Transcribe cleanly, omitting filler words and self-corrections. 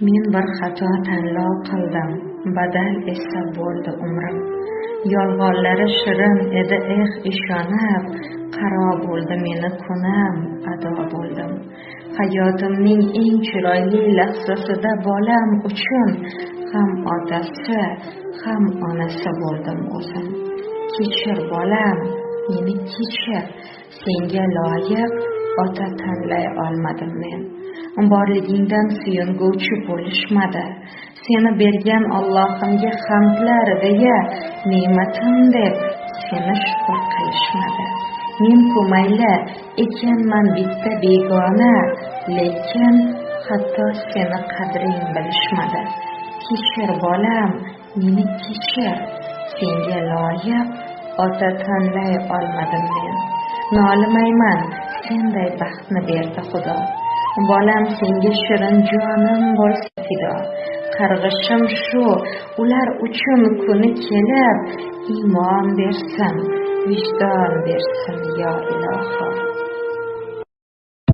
Men bir xato tanlov qildim, badal esa bo'ldi umrim. Yolg'onlari shirin edi ishonib, qaro bo'ldi meni kunam, ado bo'ldim. Hayotimning eng chiroyli lahzasida bolam uchun ham otasi, ham onasi bo'ldim o'zim. Kechir bolam, meni kechir, senga loyiq ota tanlay olmadim men. Borligingdan suyunguvchi bo'lishmadi. Seni bergan Allohimga hamdlar deya, ne'matim deb seni shukr qilishmadi. Men-ku mayli ekanman bitta begona, lekin hatto seni qadring bilishmadi. Kechir bolam, meni kechir, senga loyiq ota tanlay olmadim men. Nolimayman, senday baxtni berdi Xudo. Bolam senga shirin jonim bo'lsa fido. Qarg'ishim shu, ular uchun kuni kelib, iymon bersin, vijdon bersin, yo iloho.